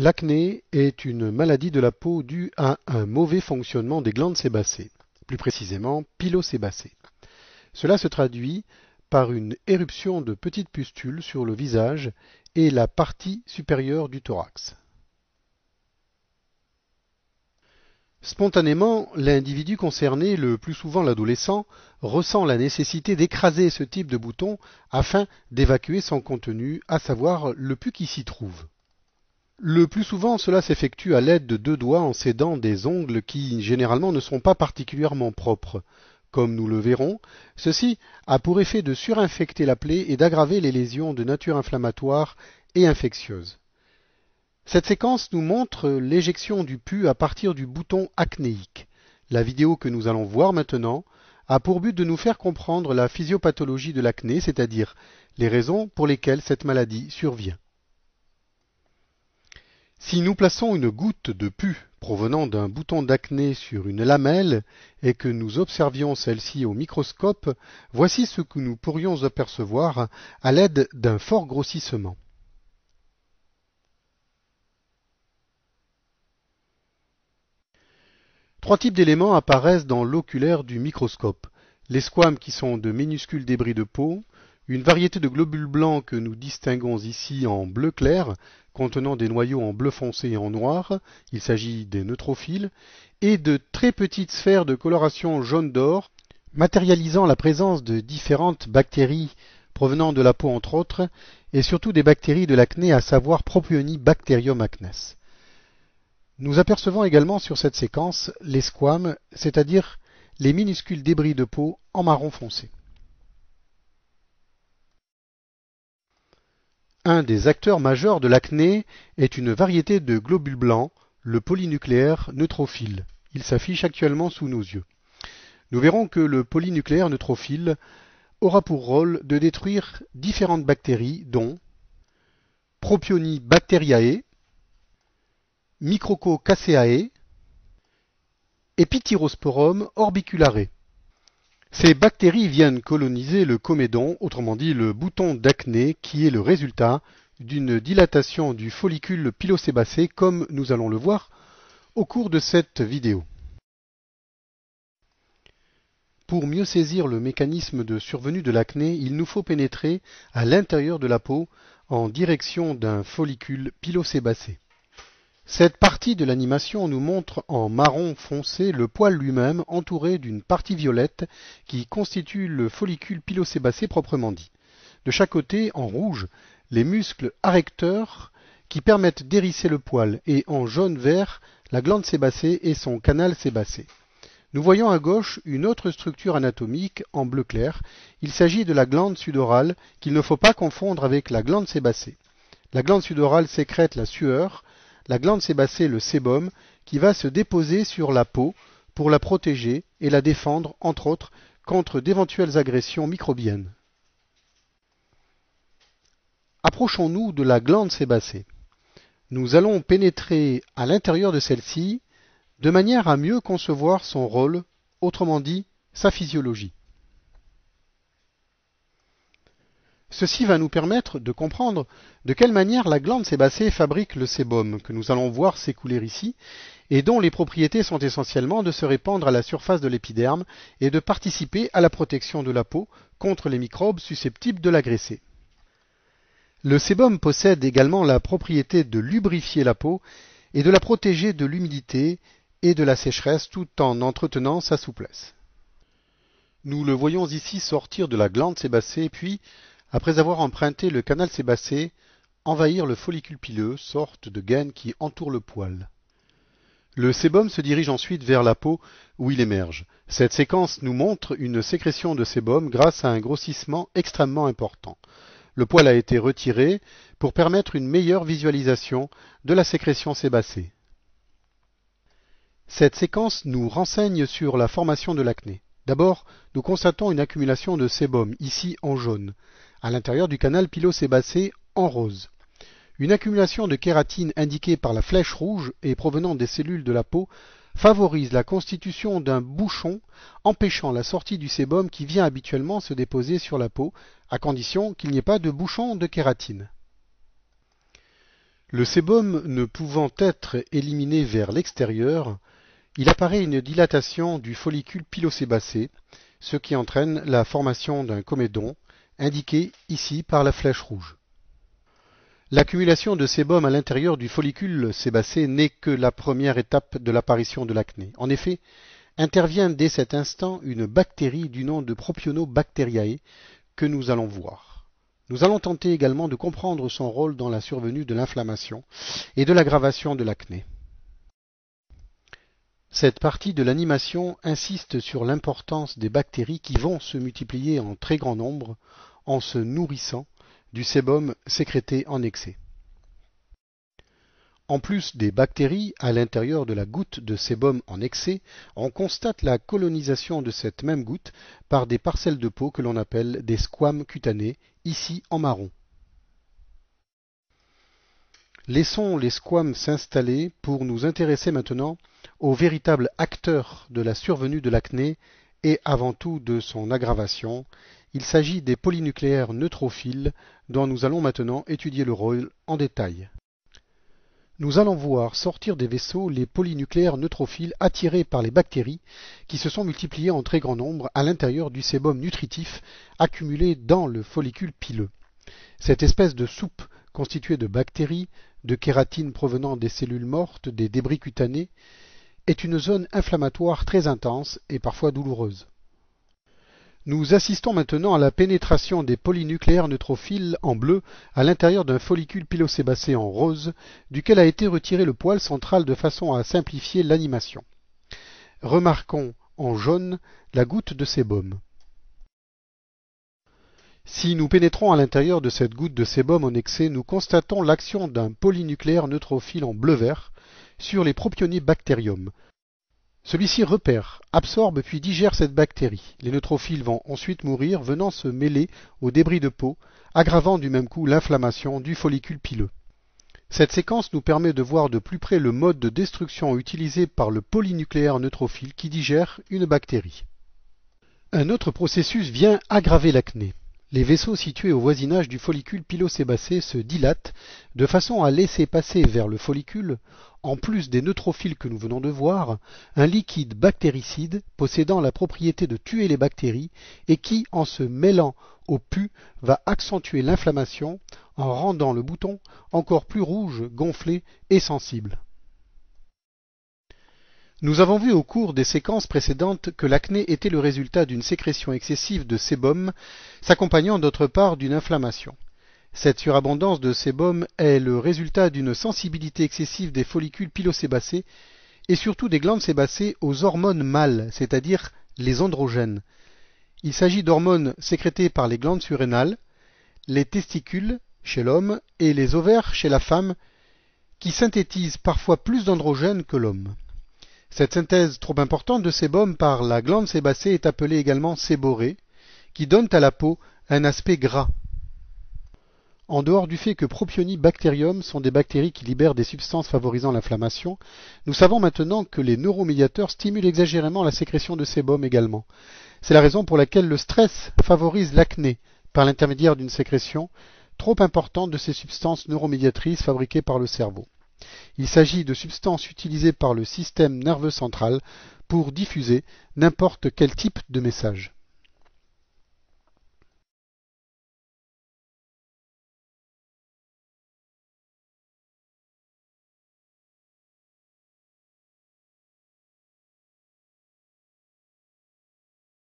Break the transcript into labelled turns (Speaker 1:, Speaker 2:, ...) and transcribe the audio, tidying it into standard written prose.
Speaker 1: L'acné est une maladie de la peau due à un mauvais fonctionnement des glandes sébacées, plus précisément pilosébacées. Cela se traduit par une éruption de petites pustules sur le visage et la partie supérieure du thorax. Spontanément, l'individu concerné, le plus souvent l'adolescent, ressent la nécessité d'écraser ce type de bouton afin d'évacuer son contenu, à savoir le pus qui s'y trouve. Le plus souvent, cela s'effectue à l'aide de deux doigts en s'aidant des ongles qui, généralement, ne sont pas particulièrement propres. Comme nous le verrons, ceci a pour effet de surinfecter la plaie et d'aggraver les lésions de nature inflammatoire et infectieuse. Cette séquence nous montre l'éjection du pus à partir du bouton acnéique. La vidéo que nous allons voir maintenant a pour but de nous faire comprendre la physiopathologie de l'acné, c'est-à-dire les raisons pour lesquelles cette maladie survient. Si nous plaçons une goutte de pus provenant d'un bouton d'acné sur une lamelle et que nous observions celle-ci au microscope, voici ce que nous pourrions apercevoir à l'aide d'un fort grossissement. Trois types d'éléments apparaissent dans l'oculaire du microscope. Les squames qui sont de minuscules débris de peau, une variété de globules blancs que nous distinguons ici en bleu clair, contenant des noyaux en bleu foncé et en noir, il s'agit des neutrophiles, et de très petites sphères de coloration jaune d'or, matérialisant la présence de différentes bactéries provenant de la peau entre autres, et surtout des bactéries de l'acné, à savoir Propionibacterium acnes. Nous apercevons également sur cette séquence les squames, c'est-à-dire les minuscules débris de peau en marron foncé. Un des acteurs majeurs de l'acné est une variété de globules blancs, le polynucléaire neutrophile. Il s'affiche actuellement sous nos yeux. Nous verrons que le polynucléaire neutrophile aura pour rôle de détruire différentes bactéries dont Propionibacteriae, Micrococaceae et Pityrosporum orbiculare. Ces bactéries viennent coloniser le comédon, autrement dit le bouton d'acné, qui est le résultat d'une dilatation du follicule pilosébacé, comme nous allons le voir au cours de cette vidéo. Pour mieux saisir le mécanisme de survenue de l'acné, il nous faut pénétrer à l'intérieur de la peau en direction d'un follicule pilosébacé. Cette partie de l'animation nous montre en marron foncé le poil lui-même entouré d'une partie violette qui constitue le follicule pilosébacé proprement dit. De chaque côté, en rouge, les muscles arrecteurs qui permettent d'hérisser le poil et en jaune-vert, la glande sébacée et son canal sébacé. Nous voyons à gauche une autre structure anatomique en bleu clair. Il s'agit de la glande sudorale qu'il ne faut pas confondre avec la glande sébacée. La glande sudorale sécrète la sueur, la glande sébacée le sébum qui va se déposer sur la peau pour la protéger et la défendre, entre autres, contre d'éventuelles agressions microbiennes. Approchons-nous de la glande sébacée. Nous allons pénétrer à l'intérieur de celle-ci de manière à mieux concevoir son rôle, autrement dit, sa physiologie. Ceci va nous permettre de comprendre de quelle manière la glande sébacée fabrique le sébum, que nous allons voir s'écouler ici, et dont les propriétés sont essentiellement de se répandre à la surface de l'épiderme et de participer à la protection de la peau contre les microbes susceptibles de l'agresser. Le sébum possède également la propriété de lubrifier la peau et de la protéger de l'humidité et de la sécheresse tout en entretenant sa souplesse. Nous le voyons ici sortir de la glande sébacée puis, après avoir emprunté le canal sébacé, envahir le follicule pileux, sorte de gaine qui entoure le poil. Le sébum se dirige ensuite vers la peau où il émerge. Cette séquence nous montre une sécrétion de sébum grâce à un grossissement extrêmement important. Le poil a été retiré pour permettre une meilleure visualisation de la sécrétion sébacée. Cette séquence nous renseigne sur la formation de l'acné. D'abord, nous constatons une accumulation de sébum, ici en jaune, à l'intérieur du canal pilosébacé en rose. Une accumulation de kératine indiquée par la flèche rouge et provenant des cellules de la peau favorise la constitution d'un bouchon empêchant la sortie du sébum qui vient habituellement se déposer sur la peau, à condition qu'il n'y ait pas de bouchon de kératine. Le sébum ne pouvant être éliminé vers l'extérieur, il apparaît une dilatation du follicule pilosébacé, ce qui entraîne la formation d'un comédon, indiqué ici par la flèche rouge. L'accumulation de sébum à l'intérieur du follicule sébacé n'est que la première étape de l'apparition de l'acné. En effet, intervient dès cet instant une bactérie du nom de Propionobacteriae que nous allons voir. Nous allons tenter également de comprendre son rôle dans la survenue de l'inflammation et de l'aggravation de l'acné. Cette partie de l'animation insiste sur l'importance des bactéries qui vont se multiplier en très grand nombre en se nourrissant du sébum sécrété en excès. En plus des bactéries, à l'intérieur de la goutte de sébum en excès, on constate la colonisation de cette même goutte par des parcelles de peau que l'on appelle des squames cutanés, ici en marron. Laissons les squames s'installer pour nous intéresser maintenant au véritable acteur de la survenue de l'acné et avant tout de son aggravation. Il s'agit des polynucléaires neutrophiles dont nous allons maintenant étudier le rôle en détail. Nous allons voir sortir des vaisseaux les polynucléaires neutrophiles attirés par les bactéries qui se sont multipliées en très grand nombre à l'intérieur du sébum nutritif accumulé dans le follicule pileux. Cette espèce de soupe constituée de bactéries, de kératine provenant des cellules mortes, des débris cutanés, est une zone inflammatoire très intense et parfois douloureuse. Nous assistons maintenant à la pénétration des polynucléaires neutrophiles en bleu à l'intérieur d'un follicule pilosébacé en rose, duquel a été retiré le poil central de façon à simplifier l'animation. Remarquons en jaune la goutte de sébum. Si nous pénétrons à l'intérieur de cette goutte de sébum en excès, nous constatons l'action d'un polynucléaire neutrophile en bleu-vert sur les Propionibacterium. Celui-ci repère, absorbe puis digère cette bactérie. Les neutrophiles vont ensuite mourir, venant se mêler aux débris de peau, aggravant du même coup l'inflammation du follicule pileux. Cette séquence nous permet de voir de plus près le mode de destruction utilisé par le polynucléaire neutrophile qui digère une bactérie. Un autre processus vient aggraver l'acné. Les vaisseaux situés au voisinage du follicule pilosébacé se dilatent de façon à laisser passer vers le follicule, en plus des neutrophiles que nous venons de voir, un liquide bactéricide possédant la propriété de tuer les bactéries et qui, en se mêlant au pus, va accentuer l'inflammation en rendant le bouton encore plus rouge, gonflé et sensible. Nous avons vu au cours des séquences précédentes que l'acné était le résultat d'une sécrétion excessive de sébum, s'accompagnant d'autre part d'une inflammation. Cette surabondance de sébum est le résultat d'une sensibilité excessive des follicules pilosébacés et surtout des glandes sébacées aux hormones mâles, c'est-à-dire les androgènes. Il s'agit d'hormones sécrétées par les glandes surrénales, les testicules chez l'homme et les ovaires chez la femme, qui synthétisent parfois plus d'androgènes que l'homme. Cette synthèse trop importante de sébum par la glande sébacée est appelée également séborrhée, qui donne à la peau un aspect gras. En dehors du fait que Propionibacterium sont des bactéries qui libèrent des substances favorisant l'inflammation, nous savons maintenant que les neuromédiateurs stimulent exagérément la sécrétion de sébum également. C'est la raison pour laquelle le stress favorise l'acné par l'intermédiaire d'une sécrétion trop importante de ces substances neuromédiatrices fabriquées par le cerveau. Il s'agit de substances utilisées par le système nerveux central pour diffuser n'importe quel type de message.